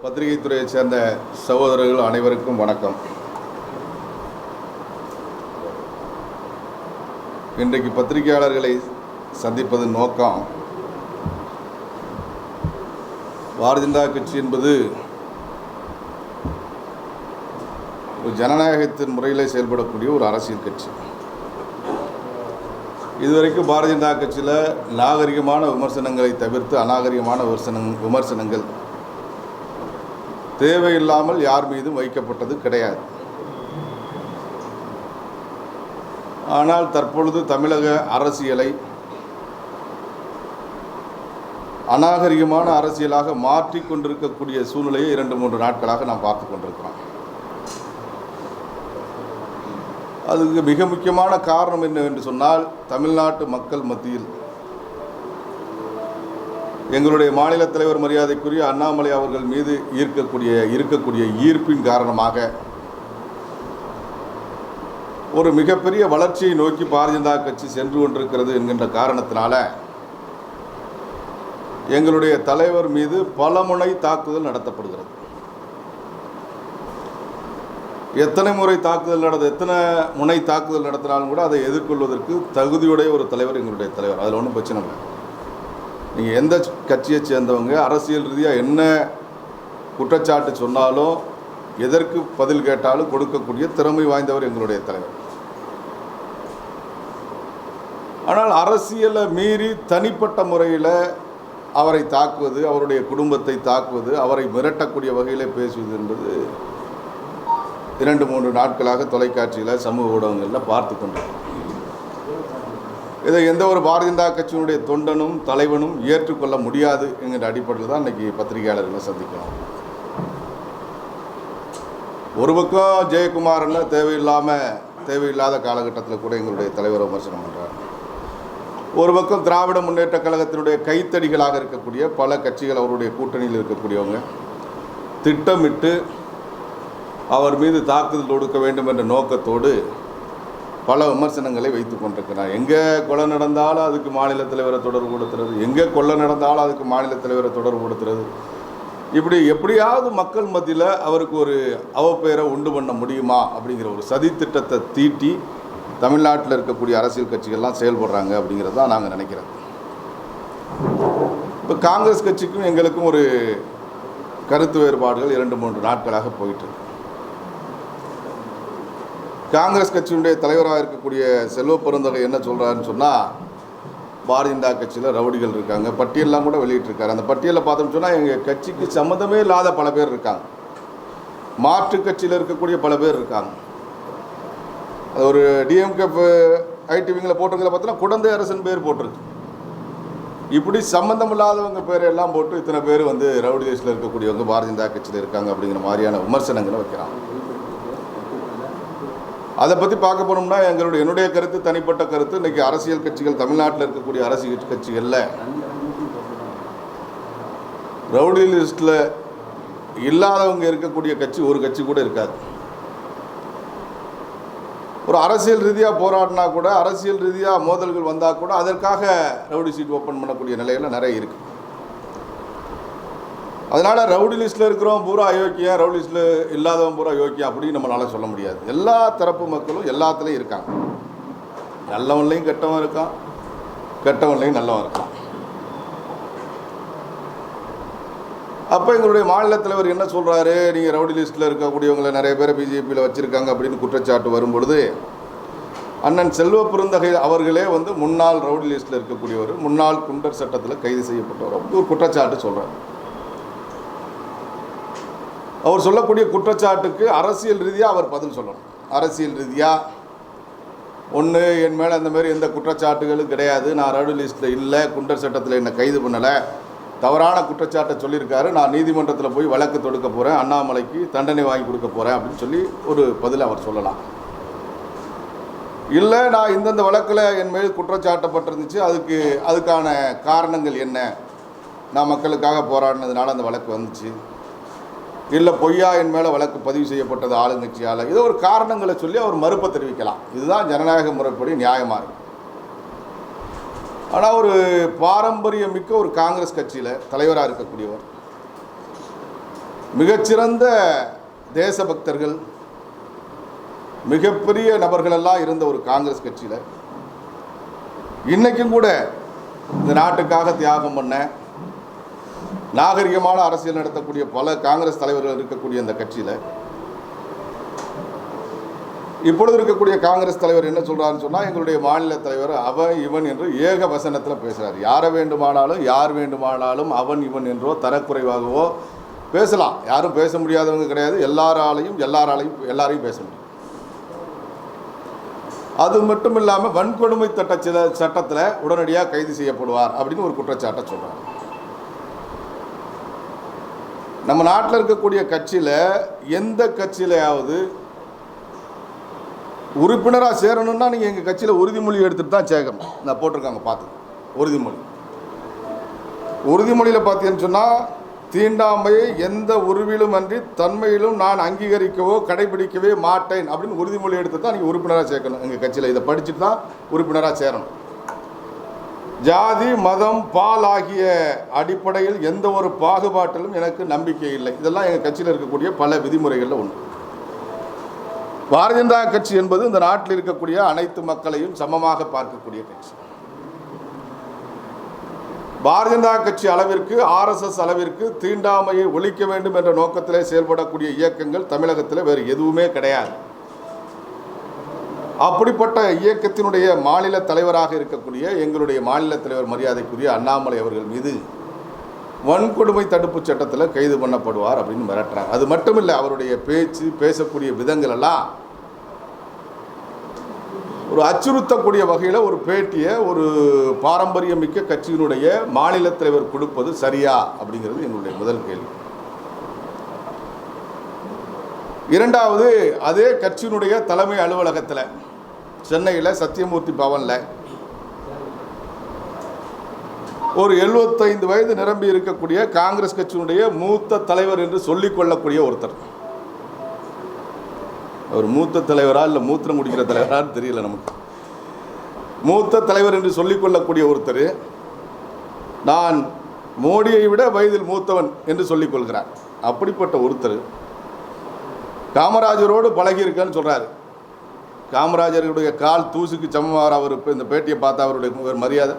பத்திரிகை துறையைச் சேர்ந்த சகோதரர்கள் அனைவருக்கும் வணக்கம். இன்றைக்கு பத்திரிகையாளர்களை சந்திப்பதன் நோக்கம், பாரதிய ஜனதா கட்சி என்பது ஒரு ஜனநாயகத்தின் முறையில் செயல்படக்கூடிய ஒரு அரசியல் கட்சி. இதுவரைக்கும் பாரதிய ஜனதா கட்சியில் நாகரிகமான விமர்சனங்களை தவிர்த்து அநாகரிகமான விமர்சனங்கள் தேவையில்லாமல் யார் மீதும் வைக்கப்பட்டது கிடையாது. ஆனால் தற்பொழுது தமிழக அரசியலை அநாகரிகமான அரசியலாக மாற்றிக் கொண்டிருக்கக்கூடிய சூழ்நிலையை 2-3 நாட்களாக நாம் பார்த்து கொண்டிருக்கிறோம். அதுக்கு மிக முக்கியமான காரணம் என்னவென்று சொன்னால், தமிழ்நாட்டு மக்கள் மத்தியில் எங்களுடைய மாநில தலைவர் மரியாதைக்குரிய அண்ணாமலை அவர்கள் மீது இருக்கக்கூடிய ஈர்ப்பின் காரணமாக ஒரு மிகப்பெரிய வளர்ச்சியை நோக்கி பாரதிய ஜனதா கட்சி சென்று கொண்டிருக்கிறது என்கின்ற காரணத்தினால எங்களுடைய தலைவர் மீது பல முனை தாக்குதல் நடத்தப்படுகிறது. எத்தனை முறை தாக்குதல் நடத்தினாலும் கூட அதை எதிர்கொள்வதற்கு தகுதியுடைய ஒரு தலைவர் எங்களுடைய தலைவர். அதில் ஒன்றும் பிரச்சனை இல்லை. நீங்கள் எந்த கட்சியை சேர்ந்தவங்க அரசியல் ரீதியாக என்ன குற்றச்சாட்டு சொன்னாலும் எதற்கு பதில் கேட்டாலும் கொடுக்கக்கூடிய திறமை வாய்ந்தவர் எங்களுடைய தலைவர். ஆனால் அரசியலை மீறி தனிப்பட்ட முறையில் அவரை தாக்குவது, அவருடைய குடும்பத்தை தாக்குவது, அவரை மிரட்டக்கூடிய வகையில் பேசுவது என்பது 2-3 நாட்களாக தொலைக்காட்சியில் சமூக ஊடகங்களில் பார்த்து கொண்டிருக்கிறோம். இதை எந்த ஒரு பாரதிய ஜனதா கட்சியினுடைய தொண்டனும் தலைவனும் ஏற்றுக்கொள்ள முடியாது என்கிற அடிப்படையில் தான் இன்றைக்கி பத்திரிகையாளர்களை சந்திக்கணும். ஒரு பக்கம் ஜெயக்குமார்னு தேவையில்லாத காலகட்டத்தில் கூட எங்களுடைய தலைவரை விமர்சனம் பண்ணுறார். ஒரு பக்கம் திராவிட முன்னேற்ற கழகத்தினுடைய கைத்தடிகளாக இருக்கக்கூடிய பல கட்சிகள், அவருடைய கூட்டணியில் இருக்கக்கூடியவங்க திட்டமிட்டு அவர் மீது தாக்குதல் தொடுக்க வேண்டும் என்ற நோக்கத்தோடு பல விமர்சனங்களை வைத்து கொண்டிருக்கிறார். எங்கே கொலை நடந்தாலும் அதுக்கு மாநில தலைவரை தொடர்பு கொடுத்துறது, எங்கே கொள்ளை நடந்தாலும் அதுக்கு மாநில தலைவரை தொடர்பு கொடுத்துறது, இப்படி எப்படியாவது மக்கள் மத்தியில் அவருக்கு ஒரு அவப்பெயரை உண்டு பண்ண முடியுமா அப்படிங்கிற ஒரு சதி திட்டத்தை தீட்டி தமிழ்நாட்டில் இருக்கக்கூடிய அரசியல் கட்சிகள்லாம் செயல்படுறாங்க அப்படிங்கிறது தான் நாங்கள் நினைக்கிறோம். இப்போ காங்கிரஸ் கட்சிக்கும் எங்களுக்கும் ஒரு கருத்து வேறுபாடுகள் 2-3 நாட்களாக போயிட்டுருக்கு. காங்கிரஸ் கட்சியினுடைய தலைவராக இருக்கக்கூடிய செல்வ பெருந்தகை என்ன சொல்கிறாருன்னு சொன்னால், பாரதிய ஜனதா கட்சியில் ரவுடிகள் இருக்காங்க, பட்டியலெலாம் கூட வெளியிட்டிருக்காரு. அந்த பட்டியலில் பார்த்தோம்னு சொன்னால் எங்கள் கட்சிக்கு சம்மந்தமே இல்லாத பல பேர் இருக்காங்க, மாற்று கட்சியில் இருக்கக்கூடிய பல பேர் இருக்காங்க. அது ஒரு டிஎம்கே ஐடிவிங்கில் போட்டிருக்கிறத பார்த்தோன்னா குடந்தை அரசன் பேர் போட்டிருக்கு. இப்படி சம்மந்தம் இல்லாதவங்க பேர் எல்லாம் போட்டு இத்தனை பேர் ரவுடி லிஸ்ட்டில் இருக்கக்கூடியவங்க பாரதிய ஜனதா கட்சியில் இருக்காங்க அப்படிங்கிற மாதிரியான விமர்சனங்களை வைக்கிறாங்க. அதை பற்றி பார்க்க போனோம்னா என்னுடைய கருத்து, தனிப்பட்ட கருத்து, இன்றைக்கி அரசியல் கட்சிகள், தமிழ்நாட்டில் இருக்கக்கூடிய அரசியல் கட்சிகளில் ரவுடி லிஸ்ட்டில் இல்லாதவங்க இருக்கக்கூடிய கட்சி ஒரு கட்சி கூட இருக்காது. ஒரு அரசியல் ரீதியாக போராடினா கூட, அரசியல் ரீதியாக மோதல்கள் வந்தால் கூட அதற்காக ரவுடி சீட் ஓப்பன் பண்ணக்கூடிய நிலையில் நிறைய இருக்குது. அதனால் ரவுடி லிஸ்ட்டில் இருக்கிறவன் பூரா அயோக்கியம், ரவுடி லிஸ்ட்டில் இல்லாதவன் பூரா யோக்கியம் அப்படின்னு நம்மளால் சொல்ல முடியாது. எல்லா தரப்பு மக்களும் எல்லாத்துலேயும் இருக்காங்க. நல்லவன்லையும் கெட்டவன் இருக்கான், கெட்டவன்லையும் நல்லவன் இருக்கான். அப்போ எங்களுடைய மாநில தலைவர் என்ன சொல்கிறாரு, நீங்கள் ரவுடி லிஸ்ட்டில் இருக்கக்கூடியவங்களை நிறைய பேரை பிஜேபியில் வச்சுருக்காங்க அப்படின்னு குற்றச்சாட்டு வரும்பொழுது, அண்ணன் செல்வ பெருந்தகை அவர்களே முன்னாள் ரவுடி லிஸ்ட்டில் இருக்கக்கூடியவர், முன்னாள் குண்டர் சட்டத்தில் கைது செய்யப்பட்டவர், அப்படி ஒரு குற்றச்சாட்டு சொல்கிறார். அவர் சொல்லக்கூடிய குற்றச்சாட்டுக்கு அரசியல் ரீதியாக அவர் பதில் சொல்லணும். அரசியல் ரீதியாக ஒன்று, என் மேலே அந்த மாதிரி எந்த குற்றச்சாட்டுகளும் கிடையாது, நான் ரவுடி லிஸ்ட்டில் இல்லை, குண்டர் சட்டத்தில் என்னை கைது பண்ணலை, தவறான குற்றச்சாட்டை சொல்லியிருக்காரு, நான் நீதிமன்றத்தில் போய் வழக்கு தொடுக்க போகிறேன், அண்ணாமலைக்கு தண்டனை வாங்கி கொடுக்க போகிறேன் அப்படின்னு சொல்லி ஒரு பதில் அவர் சொல்லலாம். இல்லை, நான் இந்தந்த வழக்கில் என் மேல் குற்றச்சாட்டப்பட்டிருந்துச்சு, அதுக்கான காரணங்கள் என்ன, நான் மக்களுக்காக போராடினதுனால அந்த வழக்கு வந்துச்சு, இல்லை பொய்யா என் மேலே வழக்கு பதிவு செய்யப்பட்டது ஆளுங்கட்சியால், ஏதோ ஒரு காரணங்களை சொல்லி அவர் மறுப்பை தெரிவிக்கலாம். இதுதான் ஜனநாயக முறைப்படி நியாயமாக இருக்கும். ஆனால் ஒரு பாரம்பரியம் மிக்க ஒரு காங்கிரஸ் கட்சியில் தலைவராக இருக்கக்கூடியவர் மிகச்சிறந்த தேசபக்தர்கள், மிகப்பெரிய நபர்களெல்லாம் இருந்த ஒரு காங்கிரஸ் கட்சியில் இன்றைக்கும் கூட இந்த நாட்டுக்காக தியாகம் பண்ண நாகரிகமான அரசியல் நடத்தக்கூடிய பல காங்கிரஸ் தலைவர்கள் இருக்கக்கூடிய இந்த கட்சியில் இப்பொழுது இருக்கக்கூடிய காங்கிரஸ் தலைவர் என்ன சொல்கிறாருன்னு சொன்னால், எங்களுடைய மாநில தலைவர் அவன் இவன் என்று ஏக வசனத்தில் பேசுகிறார். யாரை வேண்டுமானாலும் யார் வேண்டுமானாலும் அவன் இவன் என்றோ தரக்குறைவாகவோ பேசலாம். யாரும் பேச முடியாதவங்க கிடையாது. எல்லாரையும் பேச முடியும். அது மட்டும் இல்லாமல் வன்கொடுமை சட்டத்தில் உடனடியாக கைது செய்யப்படுவார் அப்படின்னு ஒரு குற்றச்சாட்டை சொல்கிறார். நம்ம நாட்டில் இருக்கக்கூடிய கட்சியில் எந்த கட்சியிலையாவது உறுப்பினராக சேரணும்னா நீங்கள் எங்கள் கட்சியில் உறுதிமொழி எடுத்துகிட்டு தான் சேர்க்கணும். நான் போட்டிருக்காங்க பார்த்து உறுதிமொழியில் பார்த்தீங்கன்னு சொன்னால், தீண்டாமையை எந்த உருவிலும் அன்றி தன்மையிலும் நான் அங்கீகரிக்கவோ கடைபிடிக்கவே மாட்டேன் அப்படின்னு உறுதிமொழி எடுத்து தான் நீங்கள் உறுப்பினராக சேர்க்கணும். எங்கள் கட்சியில் இதை படிச்சுட்டு தான் உறுப்பினராக சேரணும். ஜாதி, மதம், பால் ஆகிய அடிப்படையில் எந்த ஒரு பாகுபாட்டிலும் எனக்கு நம்பிக்கை இல்லை. இதெல்லாம் எங்கள் கட்சியில் இருக்கக்கூடிய பல விதிமுறைகளில் ஒன்று. பாரதிய ஜனதா கட்சி என்பது இந்த நாட்டில் இருக்கக்கூடிய அனைத்து மக்களையும் சமமாக பார்க்கக்கூடிய கட்சி. பாரதிய ஜனதா கட்சி அளவிற்கு, RSS அளவிற்கு தீண்டாமையை ஒழிக்க வேண்டும் என்ற நோக்கத்திலே செயல்படக்கூடிய இயக்கங்கள் தமிழகத்தில் வேறு எதுவுமே கிடையாது. அப்படிப்பட்ட இயக்கத்தினுடைய மாநில தலைவராக இருக்கக்கூடிய எங்களுடைய மாநில தலைவர் மரியாதைக்குரிய அண்ணாமலை அவர்கள் மீது வன்கொடுமை தடுப்பு சட்டத்தில் கைது பண்ணப்படுவார் அப்படின்னு மிரட்டுறாங்க. அது மட்டும் இல்லை, அவருடைய பேசக்கூடிய விதங்கள் எல்லாம் ஒரு அச்சுறுத்தக்கூடிய வகையில் ஒரு பேட்டியை ஒரு பாரம்பரியமிக்க கட்சியினுடைய மாநில தலைவர் கொடுப்பது சரியா அப்படிங்கிறது எங்களுடைய முதல் கேள்வி. இரண்டாவது, அதே கட்சியினுடைய தலைமை அலுவலகத்தில் சென்னையில் சத்தியமூர்த்தி பவனில் ஒரு 75 வயது நிரம்பி இருக்கக்கூடிய காங்கிரஸ் கட்சியினுடைய மூத்த தலைவர் என்று சொல்லிக்கொள்ளக்கூடிய ஒருத்தர், அவர் மூத்த தலைவரா இல்லை மூத்திரம் முடிக்கிற தலைவரான்னு தெரியல நமக்கு, மூத்த தலைவர் என்று சொல்லிக்கொள்ளக்கூடிய ஒருத்தர் நான் மோடியை விட வயதில் மூத்தவன் என்று சொல்லிக்கொள்கிறார். அப்படிப்பட்ட ஒருத்தர் காமராஜரோடு பழகியிருக்கேன்னு சொல்கிறாரு. காமராஜருடைய கால் தூசுக்கு சமமார் அவர். இப்போ இந்த பேட்டியை பார்த்தா அவருடைய மரியாதை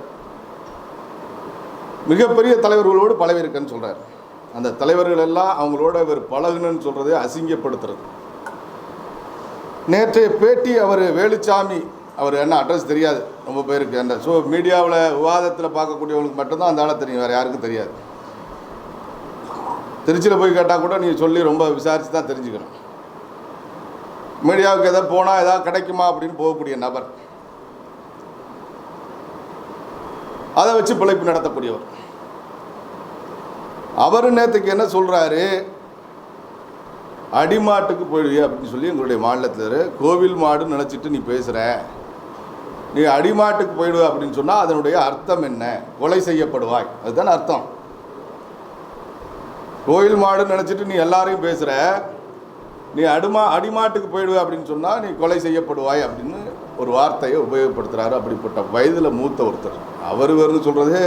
மிகப்பெரிய தலைவர்களோடு பழகியிருக்கேன்னு சொல்கிறார். அந்த தலைவர்கள் எல்லாம் அவங்களோட இவர் பழகுன்னு சொல்கிறதே அசிங்கப்படுத்துறது. நேற்றைய பேட்டி அவர் வேலுச்சாமி, அவர் என்ன அட்ரஸ் தெரியாது ரொம்ப பேருக்கு. அந்த மீடியாவில் விவாதத்தில் பார்க்கக்கூடியவங்களுக்கு மட்டும்தான் அந்த ஆளை தெரியும், வேறு யாருக்கும் தெரியாது. திருச்சியில் போய் கேட்டால் கூட நீங்கள் சொல்லி ரொம்ப விசாரித்து தான் தெரிஞ்சுக்கணும். மீடியாவுக்கு எதாவது போனால் எதாவது கிடைக்குமா அப்படின்னு போகக்கூடிய நபர், அதை வச்சு பிழைப்பு நடத்தக்கூடியவர். அவர் நேற்றுக்கு என்ன சொல்கிறாரு, அடிமாட்டுக்கு போயிடுவிய அப்படின்னு சொல்லி எங்களுடைய மாநிலத்தில் கோவில் மாடு நினச்சிட்டு நீ பேசுகிற, நீ அடிமாட்டுக்கு போயிடுவ அப்படின்னு சொன்னால் அதனுடைய அர்த்தம் என்ன? கொலை செய்யப்படுவாய், அதுதான் அர்த்தம். கோவில் மாடு நினச்சிட்டு நீ எல்லாரையும் பேசுகிற, நீ அடிமாட்டுக்கு போயிடுவ அப்படின்னு சொன்னால் நீ கொலை செய்யப்படுவாய் அப்படின்னு ஒரு வார்த்தையை உபயோகப்படுத்துகிறாரு. அப்படிப்பட்ட வயதில் மூத்த ஒருத்தர் அவர் வேறுனு சொல்கிறது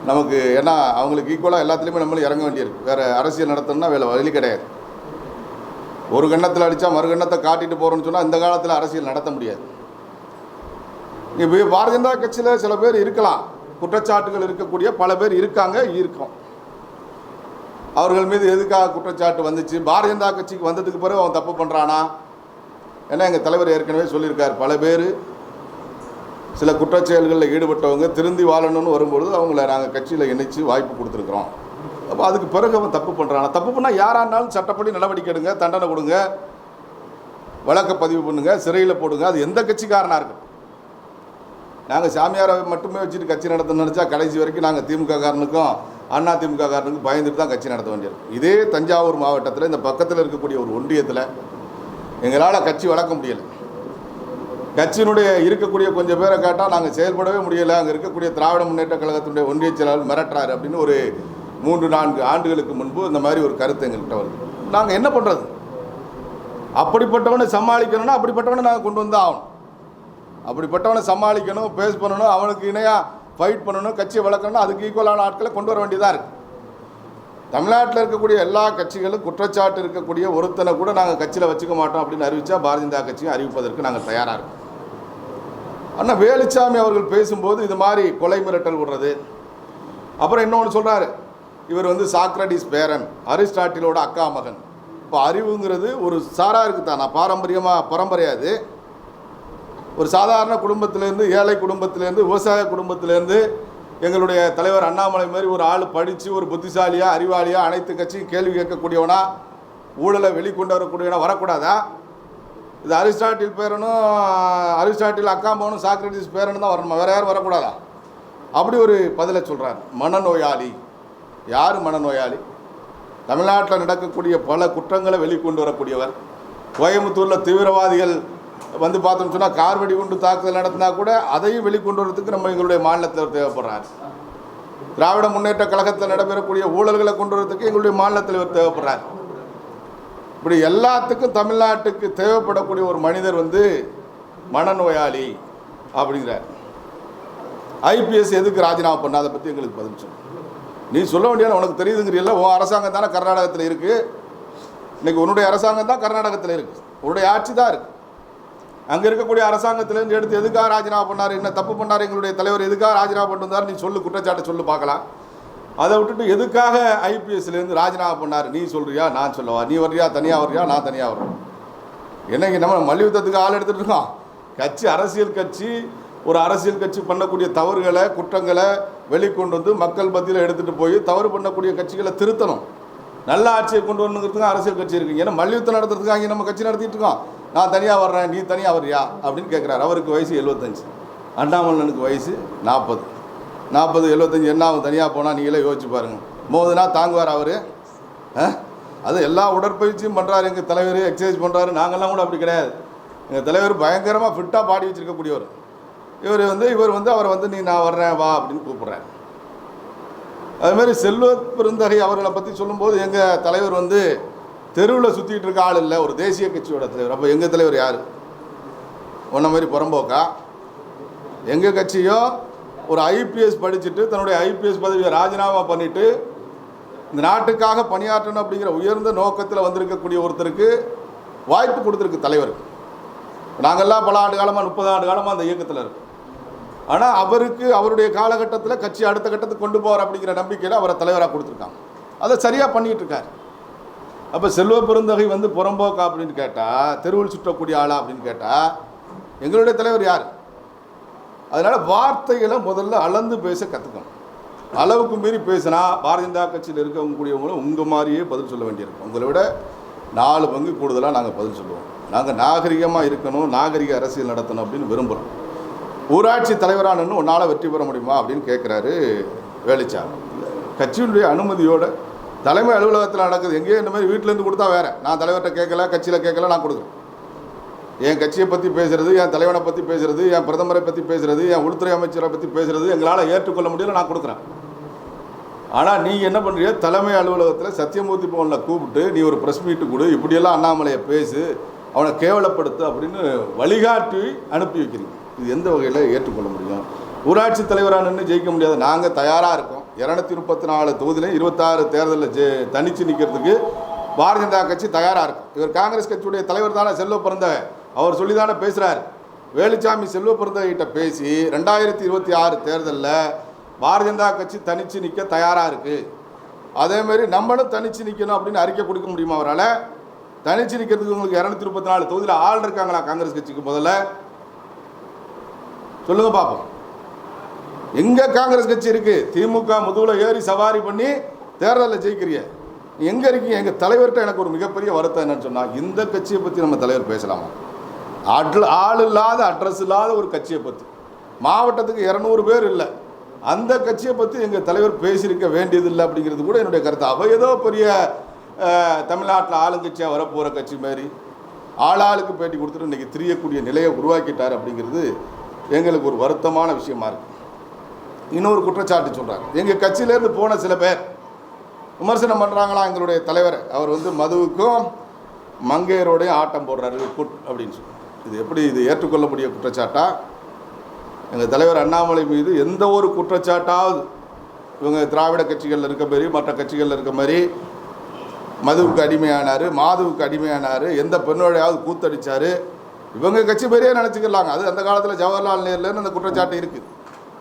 நமக்கு, ஏன்னா அவங்களுக்கு ஈக்குவலாக எல்லாத்துலேயுமே நம்மளும் இறங்க வேண்டியிருக்கு. வேறு அரசியல் நடத்தணும்னா வேலை வழி கிடையாது. ஒரு கண்ணத்தில் அடித்தா மறு கண்ணத்தை காட்டிட்டு போகிறோன்னு சொன்னால் இந்த காலத்தில் அரசியல் நடத்த முடியாது. இப்போ பாரதிய ஜனதா கட்சியில் சில பேர் இருக்கலாம், குற்றச்சாட்டுகள் இருக்கக்கூடிய பல பேர் இருக்கோம். அவர்கள் மீது எதுக்காக குற்றச்சாட்டு வந்துச்சு? பாரதிய ஜனதா கட்சிக்கு வந்ததுக்கு பிறகு அவன் தப்பு பண்ணுறானா? ஏன்னா எங்கள் தலைவர் ஏற்கனவே சொல்லியிருக்கார், பல பேர் சில குற்றச்செயல்களில் ஈடுபட்டவங்க திருந்தி வாழணும்னு வரும்பொழுது அவங்கள நாங்கள் கட்சியில் இணைச்சி வாய்ப்பு கொடுத்துருக்குறோம். அப்போ அதுக்கு பிறகு அவன் தப்பு பண்ணுறானா? தப்பு பண்ணால் யாராக இருந்தாலும் சட்டப்படி நடவடிக்கை எடுங்க, தண்டனை கொடுங்க, வழக்கை பதிவு பண்ணுங்க, சிறையில் போடுங்க. அது எந்த கட்சிக்காரனாக இருக்கும். நாங்கள் சாமியாரை மட்டுமே வச்சுட்டு கட்சி நடத்த நினச்சா கடைசி வரைக்கும் நாங்கள் திமுககாரனுக்கும் அதிமுககாரனுக்கும் பயந்துட்டு தான் கட்சி நடத்த வேண்டியிருக்கும். இதே தஞ்சாவூர் மாவட்டத்தில் இந்த பக்கத்தில் இருக்கக்கூடிய ஒரு ஒன்றியத்தில் எங்களால் கட்சி வளர்க்க முடியலை. கட்சியினுடைய இருக்கக்கூடிய கொஞ்சம் பேரை கேட்டால் நாங்கள் செயல்படவே முடியலை, அங்கே இருக்கக்கூடிய திராவிட முன்னேற்ற கழகத்தினுடைய ஒன்றிய செயலாளர் மிரட்டுறாரு அப்படின்னு ஒரு 3-4 ஆண்டுகளுக்கு முன்பு இந்த மாதிரி ஒரு கருத்து எங்கள்கிட்ட வருது. நாங்கள் என்ன பண்ணுறது? அப்படிப்பட்டவனை சமாளிக்கணும்னா அப்படிப்பட்டவனை நாங்கள் கொண்டு வந்து ஆகணும். அப்படிப்பட்டவனை சமாளிக்கணும், பேஸ் பண்ணணும், அவனுக்கு இணையாக ஃபைட் பண்ணணும், கட்சியை வளர்க்கணும். அதுக்கு ஈக்குவலான ஆட்களை கொண்டு வர வேண்டியதாக இருக்குது. தமிழ்நாட்டில் இருக்கக்கூடிய எல்லா கட்சிகளும் குற்றச்சாட்டு இருக்கக்கூடிய ஒருத்தனை கூட நாங்கள் கட்சியில் வச்சுக்க மாட்டோம் அப்படின்னு அறிவித்தா பாரதிய ஜனதா கட்சியும் அறிவிப்பதற்கு நாங்கள் தயாராக இருக்கோம். ஆனால் வேலுச்சாமி அவர்கள் பேசும்போது இது மாதிரி கொலை மிரட்டல் விடுறது. அப்புறம் இன்னொன்று சொல்கிறாரு, இவர் வந்து சாக்ரட்டிஸ் பேரன், அரிஸ்டாட்டிலோட அக்கா மகன். இப்போ அறிவுங்கிறது ஒரு சாராருக்கு தான், நான் பரம்பரையாது ஒரு சாதாரண குடும்பத்திலேருந்து, ஏழை குடும்பத்திலேருந்து, விவசாய குடும்பத்திலேருந்து எங்களுடைய தலைவர் அண்ணாமலை மாதிரி ஒரு ஆள் படித்து ஒரு புத்திசாலியாக அறிவாளியாக அனைத்து கட்சியும் கேள்வி கேட்கக்கூடியவனா, ஊழலை வெளிக்கொண்டு வரக்கூடியவனா வரக்கூடாதா? இது அரிஸ்டாட்டில் பேரனும் அரிஸ்டாட்டில் அக்கா மகனும் சாக்ரட்டிஸ் பேரனும் தான் வரணுமா? வேறு யாரும் வரக்கூடாதா? அப்படி ஒரு பதிலை சொல்கிறார். மனநோயாளி. யார் மனநோயாளி? தமிழ்நாட்டில் நடக்கக்கூடிய பல குற்றங்களை வெளிக்கொண்டு வரக்கூடியவர். கோயம்புத்தூரில் தீவிரவாதிகள் வந்து பார்த்தோம்னு சொன்னால் கார் வெடி குண்டு தாக்குதல் நடத்தினா கூட அதையும் வெளிக்கொண்டு வரதுக்கு நம்ம எங்களுடைய மாநிலத்தில் தேவைப்படுறார். திராவிட முன்னேற்ற கழகத்தில் நடைபெறக்கூடிய ஊழல்களை கொண்டு வரதுக்கு எங்களுடைய மாநிலத்தில் தேவைப்படுறார். இப்படி எல்லாத்துக்கும் தமிழ்நாட்டுக்கு தேவைப்படக்கூடிய ஒரு மனிதர் வந்து மனநோயாளி அப்படிங்கிறார். ஐபிஎஸ் எதுக்கு ராஜினாமா பண்ண, அதை பற்றி எங்களுக்கு பதில் சொல்லு. நீ சொல்ல வேண்டிய உனக்கு தெரியுதுங்கிறீல்ல, உன் அரசாங்கம் தானே கர்நாடகத்தில் இருக்குது. இன்றைக்கி உன்னுடைய அரசாங்கம் தான் கர்நாடகத்தில் இருக்குது, உன்னுடைய ஆட்சி தான் இருக்குது. அங்கே இருக்கக்கூடிய அரசாங்கத்திலேருந்து எடுத்து எதுக்காக ராஜினாமா பண்ணார், என்ன தப்பு பண்ணார் எங்களுடைய தலைவர், எதுக்காக ராஜினாமா பண்ணிருந்தார், நீ சொல்லு, குற்றச்சாட்டை சொல்லு பார்க்கலாம். அதை விட்டுட்டு எதுக்காக ஐபிஎஸ்லேருந்து ராஜினாமா பண்ணார் நீ சொல்கிறியா, நான் சொல்லவா? நீ வர்றியா, தனியாக வர்றியா, நான் தனியாக வர்றேன்? என்னைக்கு நம்ம மல்யுத்தத்துக்கு ஆள் எடுத்துகிட்டு இருக்கோம். கட்சி அரசியல் கட்சி, ஒரு அரசியல் கட்சி பண்ணக்கூடிய தவறுகளை குற்றங்களை வெளிக்கொண்டு வந்து மக்கள் மத்தியில் எடுத்துகிட்டு போய் தவறு பண்ணக்கூடிய கட்சிகளை திருத்தணும், நல்ல ஆட்சியை கொண்டு வரணுங்கிறதுக்கு அரசியல் கட்சி இருக்குது. ஏன்னா மல்யுத்தம் நடத்துறதுக்காக இங்கே நம்ம கட்சி நடத்திட்டு இருக்கோம். நான் தனியாக வர்றேன், நீ தனியாக வர்றியா அப்படின்னு கேட்குறாரு. அவருக்கு வயசு 75, அண்ணாமலனுக்கு வயசு 40. 75 என்ன ஆகும் தனியாக போனால்? நீங்களே யோசிச்சு பாருங்கள். மோதுனா தாங்குவார் அவர்? அது எல்லா உடற்பயிற்சியும் பண்ணுறாரு எங்கள் தலைவர், எக்ஸசைஸ் பண்ணுறாரு. நாங்கள்லாம் கூட அப்படி கிடையாது. எங்கள் தலைவர் பயங்கரமாக ஃபிட்டாக பாடி வச்சுருக்கக்கூடியவர். இவர் வந்து அவரை வந்து நீ நான் வர்றேன் வா அப்படின்னு கூப்பிட்றாரு. அதுமாதிரி செல்வ பெருந்தகை அவர்களை பற்றி சொல்லும்போது எங்கள் தலைவர் வந்து தெருவில் சுற்றிட்டு இருக்க ஆள் இல்லை, ஒரு தேசிய கட்சியோட தலைவர். அப்போ எங்கள் தலைவர் யார்? ஒன்றை மாதிரி புறம்போக்கா? எங்கள் கட்சியோ ஒரு ஐபிஎஸ் படிச்சுட்டு தன்னுடைய ஐபிஎஸ் பதவியை ராஜினாமா பண்ணிவிட்டு இந்த நாட்டுக்காக பணியாற்றணும் அப்படிங்கிற உயர்ந்த நோக்கத்தில் வந்திருக்கக்கூடிய ஒருத்தருக்கு வாய்ப்பு கொடுத்துருக்கு தலைவருக்கு. நாங்கள்லாம் பல ஆண்டு காலமாக 30 ஆண்டு காலமாக அந்த இயக்கத்தில் இருக்கோம். ஆனால் அவருக்கு அவருடைய காலகட்டத்தில் கட்சி அடுத்த கட்டத்துக்கு கொண்டு போவார் அப்படிங்கிற நம்பிக்கையில் அவரை தலைவராக கொடுத்துருக்காங்க. அதை சரியாக பண்ணிகிட்டு இருக்கார். அப்போ செல்வ பெருந்தகை வந்து புறம்போக்கா அப்படின்னு கேட்டால், தெருவில் சுற்றக்கூடிய ஆளா அப்படின்னு கேட்டால், எங்களுடைய தலைவர் யார்? அதனால் வார்த்தைகளை முதல்ல அளந்து பேச கற்றுக்கணும். அளவுக்கு மீறி பேசினா பாரதிய ஜனதா கட்சியில் இருக்கக்கூடியவங்களும் உங்கள் மாதிரியே பதில் சொல்ல வேண்டியிருக்கும். உங்களை விட 4 பங்கு கூடுதலாக நாங்கள் பதில் சொல்லுவோம். நாங்கள் நாகரிகமாக இருக்கணும், நாகரிக அரசியல் நடத்தணும் அப்படின்னு விரும்புகிறோம். ஊராட்சி தலைவரானு உன்னால் வெற்றி பெற முடியுமா அப்படின்னு கேட்குறாரு வேலுச்சாமி. கட்சியினுடைய அனுமதியோடு தலைமை அலுவலகத்தில் நடக்குது. எங்கேயும் இந்த மாதிரி வீட்டிலேருந்து கொடுத்தா வேறு, நான் தலைவர்கிட்ட கேட்கல, கட்சியில் கேட்கல, நான் கொடுக்குறேன். என் கட்சியை பற்றி பேசுகிறது, என் தலைவனை பற்றி பேசுகிறது, என் பிரதமரை பற்றி பேசுகிறது, என் உள்துறை அமைச்சரை பற்றி பேசுகிறது எங்களால் ஏற்றுக்கொள்ள முடியல, நான் கொடுக்குறேன். ஆனால் நீங்கள் என்ன பண்ணுறீங்க? தலைமை அலுவலகத்தில் சத்தியமூர்த்தி பவனில் கூப்பிட்டு நீ ஒரு ப்ரெஸ் மீட்டு கொடு, இப்படியெல்லாம் அண்ணாமலையை பேசு, அவனை கேவலப்படுத்து அப்படின்னு வழிகாட்டி அனுப்பி வைக்கிறீங்க. இது எந்த வகையில் ஏற்றுக்கொள்ள முடியும்? ஊராட்சி தலைவராக நின்று ஜெயிக்க முடியாது. நாங்கள் தயாராக இருக்கோம். 234 தொகுதியிலையும் 26 தேர்தலில் தனித்து நிற்கிறதுக்கு பாரதிய ஜனதா கட்சி தயாராக இருக்கும். இவர் காங்கிரஸ் கட்சியுடைய தலைவர் தானே செல்வ பிறந்தகை, அவர் சொல்லி தானே பேசுகிறார். வேலுச்சாமி செல்வ பிறந்தகிட்ட பேசி 2026 தேர்தலில் பாரதிய ஜனதா கட்சி தனித்து நிற்க தயாராக இருக்குது. அதேமாரி நம்மளும் தனித்து நிற்கணும் அப்படின்னு அறிக்கை கொடுக்க முடியுமா அவரால்? தனித்து நிற்கிறதுக்கு உங்களுக்கு 234 தொகுதியில் ஆள் இருக்காங்களா காங்கிரஸ் கட்சிக்கு? முதல்ல சொல்லுங்க பார்ப்போம். எங்கே காங்கிரஸ் கட்சி இருக்குது? திமுக முதுகில் ஏறி சவாரி பண்ணி தேர்தலில் ஜெயிக்கிறிய எங்கே இருக்கீங்க? எங்கள் தலைவர்கிட்ட எனக்கு ஒரு மிகப்பெரிய வருத்தம் என்னன்னு சொன்னால், இந்த கட்சியை பற்றி நம்ம தலைவர் பேசலாமா? ஆள் இல்லாத, அட்ரஸ் இல்லாத ஒரு கட்சியை பற்றி, மாவட்டத்துக்கு 200 பேர் இல்லை, அந்த கட்சியை பற்றி எங்கள் தலைவர் பேசியிருக்க வேண்டியதில்லை அப்படிங்கிறது கூட என்னுடைய கருத்து. அவ ஏதோ பெரிய தமிழ்நாட்டில் ஆளுங்கட்சியாக வரப்போகிற கட்சி மாதிரி ஆளாளுக்கு பேட்டி கொடுத்துட்டு இன்றைக்கி திரியக்கூடிய நிலையை உருவாக்கிட்டார் அப்படிங்கிறது எங்களுக்கு ஒரு வருத்தமான விஷயமா இருக்குது. இன்னொரு குற்றச்சாட்டு சொல்கிறாங்க, எங்கள் கட்சியிலேருந்து போன சில பேர் விமர்சனம் பண்ணுறாங்களா எங்களுடைய தலைவர், அவர் வந்து மதுவுக்கும் மங்கையரோடையும் ஆட்டம் போடுறாரு குட் அப்படின்னு சொல்லி. இது எப்படி இது ஏற்றுக்கொள்ளக்கூடிய குற்றச்சாட்டா? எங்கள் தலைவர் அண்ணாமலை மீது எந்த ஒரு குற்றச்சாட்டாவது இவங்க திராவிட கட்சிகளில் இருக்க மாதிரி மற்ற கட்சிகளில் இருக்க மாதிரி மதுவுக்கு அடிமையானார், மாதுவுக்கு அடிமையானார், எந்த பெண்ணோடையாவது கூத்தடிச்சார், இவங்க கட்சி பெரிய நினச்சிக்கலாங்க. அது அந்த காலத்தில் ஜவஹர்லால் நேருலேருந்து அந்த குற்றச்சாட்டு இருக்குது.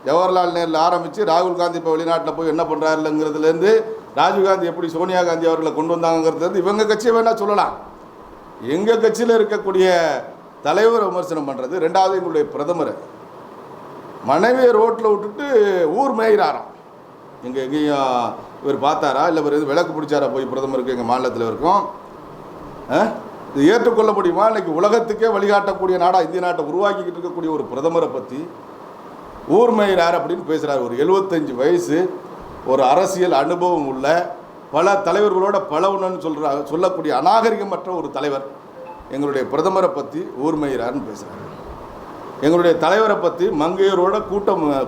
ஜவஹர்லால் நேரில் ஆரம்பித்து ராகுல் காந்தி இப்போ வெளிநாட்டில் போய் என்ன பண்ணுறாருங்கிறதுலேருந்து ராஜீவ்காந்தி எப்படி சோனியா காந்தி அவர்களை கொண்டு வந்தாங்கிறது இவங்க கட்சியை வேணால் சொல்லலாம். எங்கள் கட்சியில் இருக்கக்கூடிய தலைவரை விமர்சனம் பண்ணுறது. ரெண்டாவது, எங்களுடைய பிரதமரை மனைவியை ரோட்டில் விட்டுட்டு ஊர் மேயிறாராம். எங்கேயும் இவர் பார்த்தாரா, இல்லை இவர் எது விளக்கு பிடிச்சாரா போய் பிரதமருக்கு எங்கள் மாநிலத்தில் இருக்கும்? இது ஏற்றுக்கொள்ள முடியுமா? இன்றைக்கி உலகத்துக்கே வழிகாட்டக்கூடிய நாடாக இந்திய நாட்டை உருவாக்கிக்கிட்டு இருக்கக்கூடிய ஒரு பிரதமரை பற்றி ஊர் மேயிறார் அப்படின்னு பேசுகிறார். ஒரு 75 வயசு, ஒரு அரசியல் அனுபவம் உள்ள, பல தலைவர்களோட பழவுன்னு சொல்லக்கூடிய அநாகரிகமற்ற ஒரு தலைவர் எங்களுடைய பிரதமரை பற்றி ஊர் மேயிறாருன்னு பேசுகிறார். எங்களுடைய தலைவரை பற்றி மங்கையரோட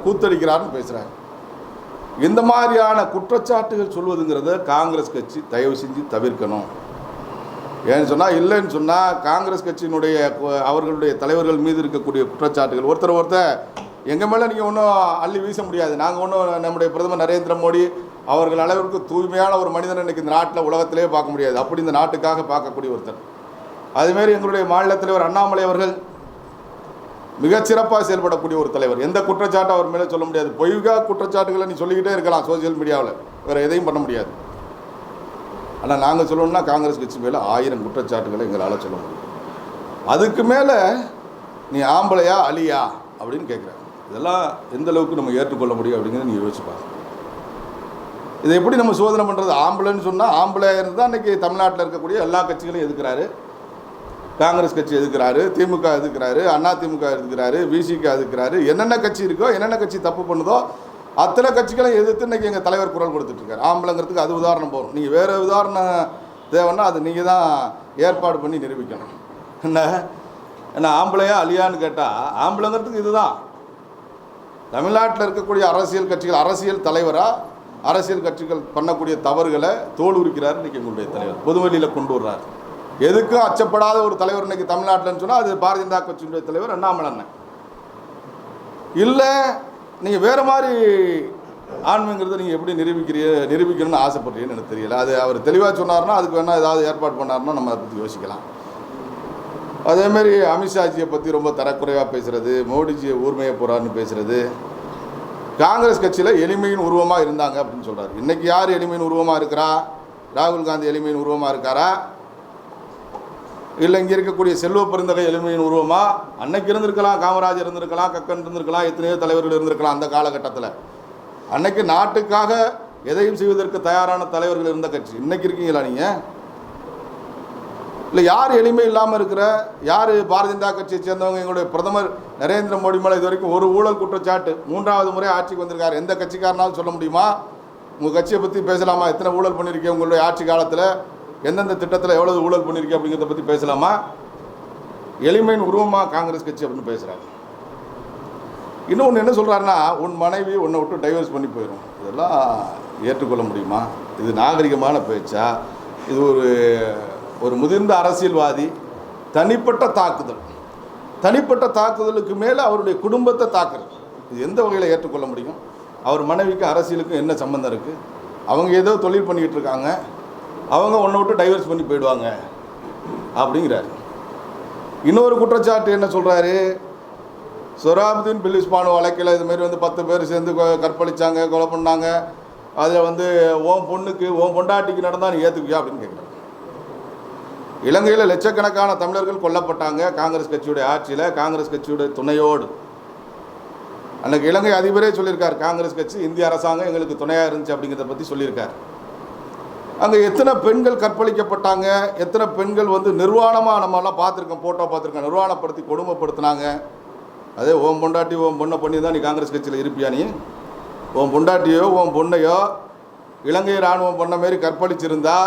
கூத்தடிக்கிறாருன்னு பேசுகிறார். இந்த மாதிரியான குற்றச்சாட்டுகள் சொல்வதுங்கிறத காங்கிரஸ் கட்சி தயவு செஞ்சு தவிர்க்கணும். ஏன்னு சொன்னால், இல்லைன்னு சொன்னால் காங்கிரஸ் கட்சியினுடைய அவர்களுடைய தலைவர்கள் மீது இருக்கக்கூடிய குற்றச்சாட்டுகள் ஒருத்தர் எங்கள் மேலே நீங்கள் ஒன்றும் அள்ளி வீச முடியாது. நாங்கள் ஒன்றும் நம்முடைய பிரதமர் நரேந்திர மோடி அவர்கள் அளவிற்கு தூய்மையான ஒரு மனிதனை இன்றைக்கி இந்த நாட்டில் உலகத்திலே பார்க்க முடியாது. அப்படி இந்த நாட்டுக்காக பார்க்கக்கூடிய ஒருத்தர். அதுமாரி எங்களுடைய மாநில தலைவர் அண்ணாமலை அவர்கள் மிகச்சிறப்பாக செயல்படக்கூடிய ஒரு தலைவர். எந்த குற்றச்சாட்டும் அவர் மேலே சொல்ல முடியாது. பொய்கா குற்றச்சாட்டுகளை நீ சொல்லிக்கிட்டே இருக்கலாம் சோசியல் மீடியாவில், வேறு எதையும் பண்ண முடியாது. ஆனால் நாங்கள் சொல்லணும்னா காங்கிரஸ் கட்சி மேலே 1000 குற்றச்சாட்டுகளை எங்களால் சொல்ல முடியும். அதுக்கு மேலே நீ ஆம்பளையா அலியா அப்படின்னு கேட்குறாங்க. இதெல்லாம் எந்த அளவுக்கு நம்ம ஏற்றுக்கொள்ள முடியும் அப்படிங்கிறத நீங்கள் யோசிப்பாங்க. இதை எப்படி நம்ம சோதனை பண்ணுறது? ஆம்பளைன்னு சொன்னால் ஆம்பளையாக இருந்தால் இன்றைக்கி தமிழ்நாட்டில் இருக்கக்கூடிய எல்லா கட்சிகளையும் எதுக்குறாரு. காங்கிரஸ் கட்சி எதுக்குறாரு, திமுக எதுக்குறாரு, அதிமுக எதுக்குறாரு, விசிக எதுக்குறாரு. என்னென்ன கட்சி இருக்கோ, என்னென்ன கட்சி தப்பு பண்ணுதோ அத்தனை கட்சிகளை எதிர்த்து இன்றைக்கி எங்கள் தலைவர் குரல் கொடுத்துட்ருக்காரு. ஆம்பளைங்கிறதுக்கு அது உதாரணம் போகும். நீங்கள் வேறு உதாரணம் தேவைன்னா அது நீங்கள் தான் ஏற்பாடு பண்ணி நிரூபிக்கணும். என்ன ஆம்பளையா அலியான்னு கேட்டால் ஆம்பளைங்கிறதுக்கு இதுதான். தமிழ்நாட்டில் இருக்கக்கூடிய அரசியல் கட்சிகள், அரசியல் தலைவராக அரசியல் கட்சிகள் பண்ணக்கூடிய தவறுகளை தோல் உரிக்கிறார் இன்றைக்கி எங்களுடைய தலைவர். பொதுவெளியில் கொண்டு வர்றார். எதுக்கும் அச்சப்படாத ஒரு தலைவர் இன்றைக்கி தமிழ்நாட்டில்னு சொன்னால் அது பாரதிய ஜனதா கட்சியினுடைய தலைவர் அண்ணாமலை அண்ணன். இல்லை நீங்கள் வேறு மாதிரி ஆண்மைங்கிறத நீங்கள் எப்படி நிரூபிக்கணும்னு ஆசைப்படுறீங்கன்னு எனக்கு தெரியல. அது அவர் தெளிவாக சொன்னார்னா அதுக்கு வேணால் ஏதாவது ஏற்பாடு பண்ணார்னா நம்ம அதை பற்றி யோசிக்கலாம். அதேமாரி அமித்ஷாஜியை பற்றி ரொம்ப தரக்குறைவாக பேசுகிறது, மோடிஜியை ஊர்மையை போகிறாருன்னு பேசுகிறது. காங்கிரஸ் கட்சியில் எளிமையின் உருவமாக இருந்தாங்க அப்படின்னு சொல்கிறார். இன்றைக்கி யார் எளிமையின் உருவமாக இருக்கிறா? ராகுல் காந்தி எளிமையின் உருவமாக இருக்காரா? இல்லை இங்கே இருக்கக்கூடிய செல்வ பெருந்தகை எளிமையின் உருவமாக? அன்னைக்கு இருந்திருக்கலாம், காமராஜர் இருந்திருக்கலாம், கக்கன் இருந்திருக்கலாம், எத்தனையோ தலைவர்கள் இருந்திருக்கலாம். அந்த காலகட்டத்தில் அன்னைக்கு நாட்டுக்காக எதையும் செய்வதற்கு தயாரான தலைவர்கள் இருந்த கட்சி. இன்றைக்கி இருக்கீங்களா நீங்கள்? இல்லை யார் எளிமை இல்லாமல் இருக்கிற? யார் பாரதிய ஜனதா கட்சியை சேர்ந்தவங்க? எங்களுடைய பிரதமர் நரேந்திர மோடி மேலே இது வரைக்கும் ஒரு ஊழல் குற்றச்சாட்டு, 3வது முறை ஆட்சிக்கு வந்திருக்காரு. எந்த கட்சிக்காரனாலும் சொல்ல முடியுமா? உங்கள் கட்சியை பற்றி பேசலாமா? எத்தனை ஊழல் பண்ணியிருக்கேன் உங்களுடைய ஆட்சி காலத்தில், எந்தெந்த திட்டத்தில் எவ்வளவு ஊழல் பண்ணியிருக்கேன் அப்படிங்கிறத பற்றி பேசலாமா? எளிமையின் உருவமாக காங்கிரஸ் கட்சி அப்படின்னு பேசுகிறாங்க. இன்னொன்று என்ன சொல்கிறாருன்னா, உன் மனைவி உன்னை விட்டு டைவர்ஸ் பண்ணி போயிடும். இதெல்லாம் ஏற்றுக்கொள்ள முடியுமா? இது நாகரிகமான பேச்சா? இது ஒரு முதிர்ந்த அரசியல்வாதி தனிப்பட்ட தாக்குதலுக்கு மேலே அவருடைய குடும்பத்தை தாக்குறது, இது எந்த வகையில் ஏற்றுக்கொள்ள முடியும்? அவர் மனைவிக்கு அரசியலுக்கும் என்ன சம்மந்தம் இருக்குது? அவங்க ஏதோ தொழில் பண்ணிக்கிட்டு இருக்காங்க, அவங்க ஒன்றை விட்டு டைவர்ஸ் பண்ணி போயிடுவாங்க அப்படிங்கிறாரு. இன்னொரு குற்றச்சாட்டு என்ன சொல்கிறாரு? சொராபுதீன் பில்லிஸ் பானு வழக்கில் இதுமாரி 10 பேர் சேர்ந்து கற்பழித்தாங்க, கொலை பண்ணாங்க. அதில் உன் பொண்ணுக்கு உன் பொண்டாட்டிக்கு நடந்தால் நீ ஏற்றுக்குவியா அப்படின்னு கேட்குறாரு. இலங்கையில் லட்சக்கணக்கான தமிழர்கள் கொல்லப்பட்டாங்க காங்கிரஸ் கட்சியுடைய ஆட்சியில், காங்கிரஸ் கட்சியுடைய துணையோடு. அன்றைக்கு இலங்கை அதிபரே சொல்லியிருக்கார், காங்கிரஸ் கட்சி இந்திய அரசாங்கம் எங்களுக்கு துணையாக இருந்துச்சு அப்படிங்கிறத பற்றி சொல்லியிருக்கார். அங்கே எத்தனை பெண்கள் கற்பழிக்கப்பட்டாங்க, எத்தனை பெண்கள் நிர்வாணமாக நம்மளாம் பார்த்துருக்கோம், ஃபோட்டோ பார்த்துருக்கோம், நிர்வாணப்படுத்தி கொடுமைப்படுத்தினாங்க. அதே உன் பொண்டாட்டி உன் பொண்ணை பண்ணி தான் நீ காங்கிரஸ் கட்சியில் இருப்பியா? நீ உன் பொண்டாட்டியோ உன் பொண்ணையோ இலங்கை இராணுவம் பண்ண மாரி கற்பழிச்சிருந்தா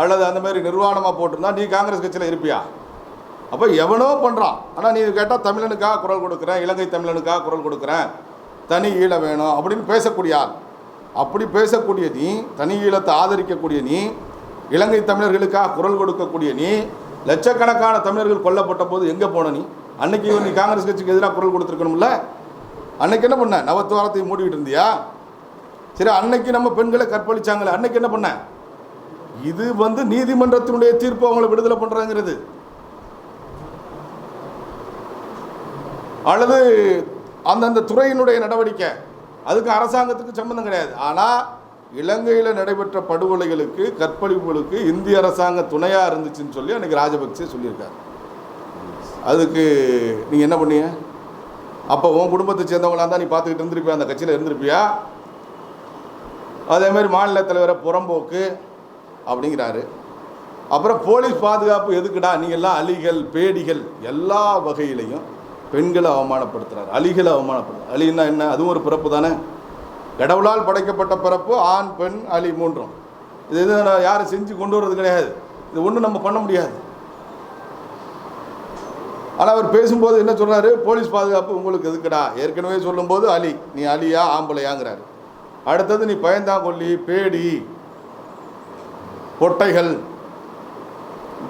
அல்லது அந்த மாதிரி நிர்வாணமாக போட்டிருந்தா நீ காங்கிரஸ் கட்சியில் இருப்பியா? அப்போ எவனோ பண்ணுறான். ஆனால் நீ கேட்டால் தமிழனுக்காக குரல் கொடுக்குறேன், இலங்கை தமிழனுக்காக குரல் கொடுக்குறேன், தனி ஈழ வேணும் அப்படின்னு பேசக்கூடிய ஆள். அப்படி பேசக்கூடிய நீ, தனி ஈழத்தை ஆதரிக்கக்கூடிய நீ, இலங்கை தமிழர்களுக்காக குரல் கொடுக்கக்கூடிய நீ, லட்சக்கணக்கான தமிழர்கள் கொல்லப்பட்ட போது எங்கே போன நீ? அன்னைக்கு நீ காங்கிரஸ் கட்சிக்கு எதிராக குரல் கொடுத்துருக்கணும்ல. அன்னைக்கு என்ன பண்ண? நவத்துவாரத்தை மூடிக்கிட்டு இருந்தியா? சரி, அன்னைக்கு நம்ம பெண்களை கற்பழிச்சாங்களே, அன்னைக்கு என்ன பண்ண? இது நீதிமன்றத்தினுடைய தீர்ப்பு அவங்களை விடுதலை பண்ணுறாங்கிறது, அல்லது அந்தந்த துறையினுடைய நடவடிக்கை, அதுக்கு அரசாங்கத்துக்கு சம்பந்தம் கிடையாது. ஆனால் இலங்கையில் நடைபெற்ற படுகொலைகளுக்கு, கற்பழிப்புகளுக்கு இந்திய அரசாங்கம் துணையாக இருந்துச்சுன்னு சொல்லி அன்றைக்கி ராஜபக்சே சொல்லியிருக்காரு. அதுக்கு நீங்கள் என்ன பண்ணீங்க? அப்போ உன் குடும்பத்தை சேர்ந்தவங்களாம் தான் நீ பார்த்துக்கிட்டு இருந்திருப்பியா, அந்த கட்சியில் இருந்திருப்பியா? அதேமாதிரி மாநில தலைவரை புறம்போக்கு அப்படிங்கிறாரு. அப்புறம் போலீஸ் பாதுகாப்பு எதுக்குடா? நீ எல்லாம் அலிகள், பேடிகள், எல்லா வகையிலையும் பெண்களை அவமானப்படுத்துகிறார். அலிகளை அவமானப்படுத்துறாரு. அலின்னா என்ன? அதுவும் ஒரு பிறப்பு தானே. கடவுளால் படைக்கப்பட்ட பிறப்பு, ஆண் பெண் அலி மூன்றும். இது யாரும் செஞ்சு கொண்டு வர்றது கிடையாது. இது ஒன்றும் நம்ம பண்ண முடியாது. ஆனால் அவர் பேசும்போது என்ன சொல்கிறாரு? போலீஸ் பாதுகாப்பு உங்களுக்கு எதுக்குடா? ஏற்கனவே சொல்லும்போது அலி, நீ அலியா ஆம்பளையாங்கிறாரு. அடுத்தது நீ பயந்தாங்கொல்லி, பேடி, பொட்டைகள்,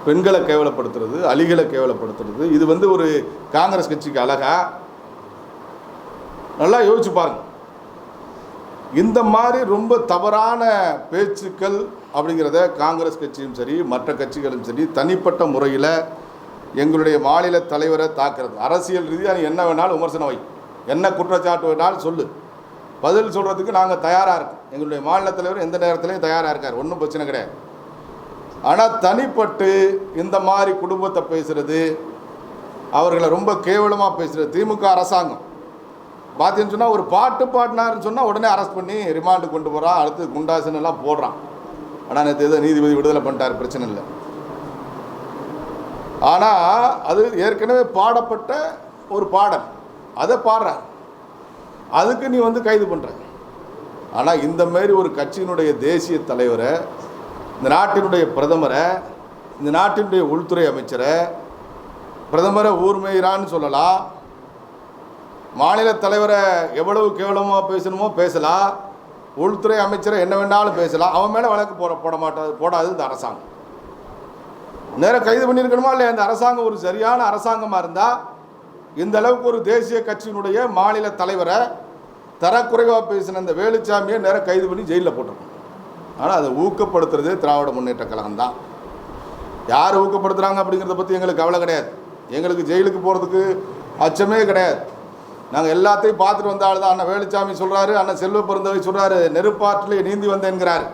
பெண்களை கேவலப்படுத்துறது, அலிகளை கேவலப்படுத்துறது. இது ஒரு காங்கிரஸ் கட்சிக்கு அழகா? நல்லா யோசிச்சு பாருங்க. இந்த மாதிரி ரொம்ப தவறான பேச்சுக்கள் அப்படிங்கிறத காங்கிரஸ் கட்சியும் சரி, மற்ற கட்சிகளும் சரி, தனிப்பட்ட முறையில் எங்களுடைய மாநில தலைவரை தாக்குறது. அரசியல் ரீதியாக நீ என்ன வேணாலும் விமர்சனம் வை, என்ன குற்றச்சாட்டு வேணாலும் சொல்லு, பதில் சொல்கிறதுக்கு நாங்கள் தயாராக இருக்கோம். எங்களுடைய மாநில தலைவர் எந்த நேரத்துலையும் தயாராக இருக்கார், ஒன்றும் பிரச்சனை கிடையாது. ஆனால் தனிப்பட்டு இந்த மாதிரி குடும்பத்தை பேசுகிறது, அவர்களை ரொம்ப கேவலமாக பேசுகிறது. திமுக அரசாங்கம் பார்த்தீங்கன்னு சொன்னால் ஒரு பாட்டு பாடினாருன்னு சொன்னால் உடனே அரெஸ்ட் பண்ணி ரிமாண்டு கொண்டு போகிறான், அடுத்து குண்டாசுன்னு எல்லாம் போடுறான். ஆனால் நேற்று ஏதோ நீதிபதி விடுதலை பண்ணிட்டார், பிரச்சனை இல்லை. ஆனால் அது ஏற்கனவே பாடப்பட்ட ஒரு பாடல், அதை பாடுற, அதுக்கு நீ கைது பண்ணுற. ஆனால் இந்த மாதிரி ஒரு கட்சியினுடைய தேசிய தலைவரை, இந்த நாட்டினுடைய பிரதமரை, இந்த நாட்டினுடைய உள்துறை அமைச்சரை, பிரதமரை ஊர்மையிறான்னு சொல்லலாம், மாநில தலைவரை எவ்வளவு கேவலமாக பேசணுமோ பேசலாம், உள்துறை அமைச்சரை என்ன வேணாலும் பேசலாம், அவன் மேலே வழக்கு போடாது இந்த அரசாங்கம். நேரம் கைது பண்ணியிருக்கணுமா இல்லையா? இந்த அரசாங்கம் ஒரு சரியான அரசாங்கமாக இருந்தால் இந்த அளவுக்கு ஒரு தேசிய கட்சியினுடைய மாநில தலைவரை தரக்குறைவாக பேசின இந்த வேலுச்சாமியை நேரம் கைது பண்ணி ஜெயிலில் போட்டிருக்கணும். ஆனால் அதை ஊக்கப்படுத்துறது திராவிட முன்னேற்ற கழகம் தான். யார் ஊக்கப்படுத்துகிறாங்க அப்படிங்கிறத பற்றி எங்களுக்கு கவலை கிடையாது. எங்களுக்கு ஜெயிலுக்கு போகிறதுக்கு அச்சமே கிடையாது. நாங்கள் எல்லாத்தையும் பார்த்துட்டு வந்த ஆள் தான். அண்ணன் வேலுச்சாமி சொல்கிறாரு, அண்ணன் செல்வ பெருந்தகை சொல்கிறாரு, நெருப்பாற்றிலே நீந்தி வந்தேன்கிறார்.